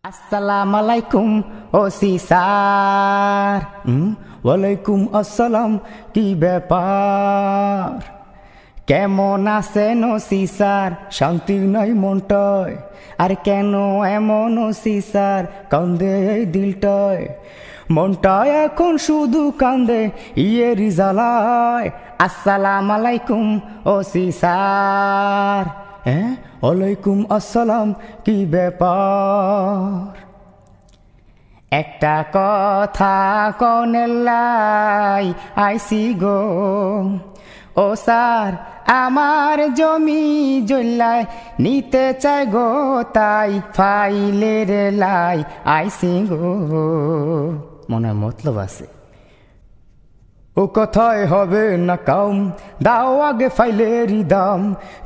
আসসালামু আলাইকুম OC sir. ওয়ালাইকুম আসসালাম। কি ব্যাপার, কেমন আছেন ওসি স্যার? শান্তি নাই মনটায়, আর কেন এমন ওসি স্যার? কান্দে এই দিলটায়, মনটায় এখন শুধু কান্দে ইয়ের জ্বালায়। আসসালামু আলাইকুম ওসি স্যার। ওয়ালাইকুম আসসালাম। কি ব্যাপার, একটা কথা কনেলাই আইসি গো। ও স্যার, আমার জমি জল্লায় নিতে চাই গো, তাই ফাইলের লাই আইসি গো। মনে মতলব আছে। ও কথায় হবে না কাম, দাও আগে ফাইলেরই দাম।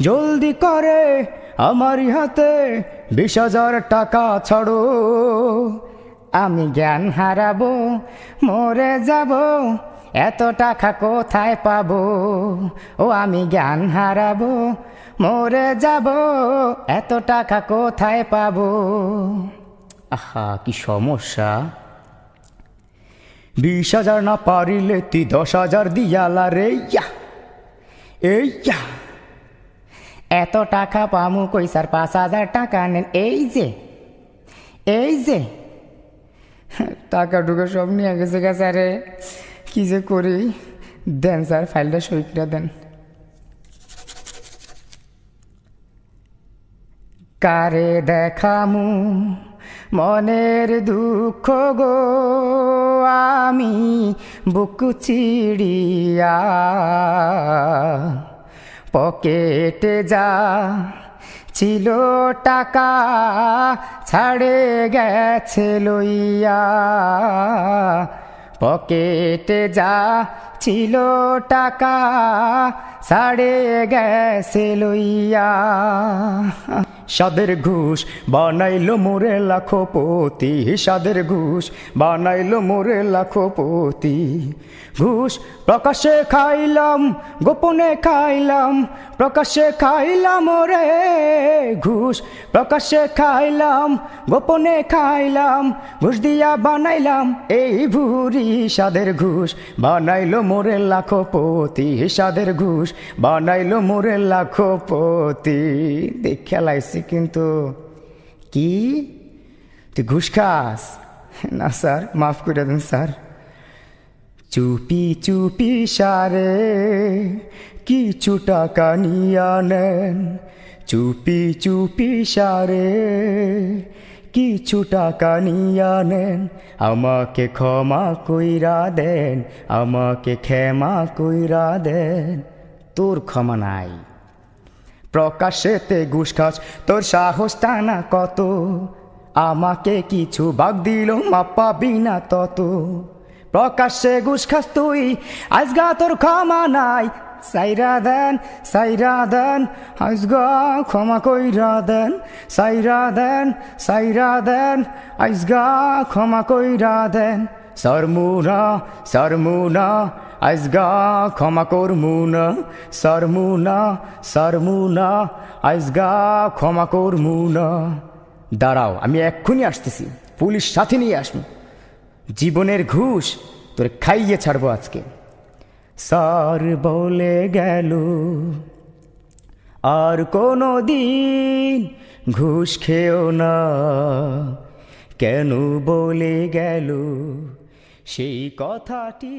জলদি করে আমার হাতে 20,000 টাকা ছাড়ো। আমি জ্ঞান হারাবো, মরে যাব, এত টাকা কোথায় পাবো? ও আমি জ্ঞান হারাবো, মরে যাব, এত টাকা কোথায় পাবো? আহা কি সমস্যা। 20,000 না পারিলে তুই 10,000 দিয়ালা রে। ইয়া এত টাকা পামু কই স্যার? 5,000 টাকা নেন। এই যে টাকা টুকা সব নিয়ে গেছে গা স্যারে। কি যে করি, দেন স্যার ফাইলটা সই করে দেন। কারে দেখামু মনের দুঃখ গো, আমি বুক চিড়িয়া। পকেটে যা ছিল টাকা ছাড়ে গেছে লইয়া। পকেটে যা ছিল টাকা ছাড়ে গেছে লইয়া। সাদের ঘুষ বানাইলো মোরে লাখপতি, সাদের ঘুষ বানাইলো মোরে লাখপতি। ঘুষ প্রকাশে খাইলাম, গোপনে খাইলাম, প্রকাশে খাইলাম রে। ঘুষ প্রকাশে খাইলাম, গোপনে খাইলাম, ঘুষ দিয়া বানাইলাম এই ভুরি। সাদের ঘুষ বানাইলো মোরে লাখপতি, সাদের ঘুষ বানাইলো মোরে লাখপতি। দেখে লাইছি কিন্তু। কি তুই ঘুষ খাস? না স্যার, মাফ করে দেন স্যার। চুপি চুপি সারে কিছু টাকা নিয়া নেন, চুপি চুপি সারে কিছু টাকা নিয়া নেন। আমাকে ক্ষমা কইরা দেন, আমাকে ক্ষমা কইরা দেন। তোর ক্ষমা নাই। প্রকাশেতে ঘুষ খাস, তোর সাহস টানা কত? আমাকে কিছু ভাগ দিল মাপ পাবি না তত। প্রকাশ্যে ঘুষ খাস তুই, আজগা তোর ক্ষমা নাই। সাইরা দেন, সাইরা দেন, আজগা ক্ষমা কইরা দেন। সাইরা দেন, সাইরা দেন, আজগা ক্ষমা কইরা দেন। সরমুনা সরমুনা, আজগা ক্ষমা করমুনা। সরমুনা সরমুনা, আজগা ক্ষমা করমুনা। দাঁড়াও, আমি এক্ষুনি আসতেছি, পুলিশ সাথে নিয়ে আসবো। জীবনের ঘুষ তোর খাইয়ে ছাড়বো আজকে। স্যার বলে গেল আর কোনো দিন ঘুষ খেও না। কেন বলে গেল সেই কথাটি?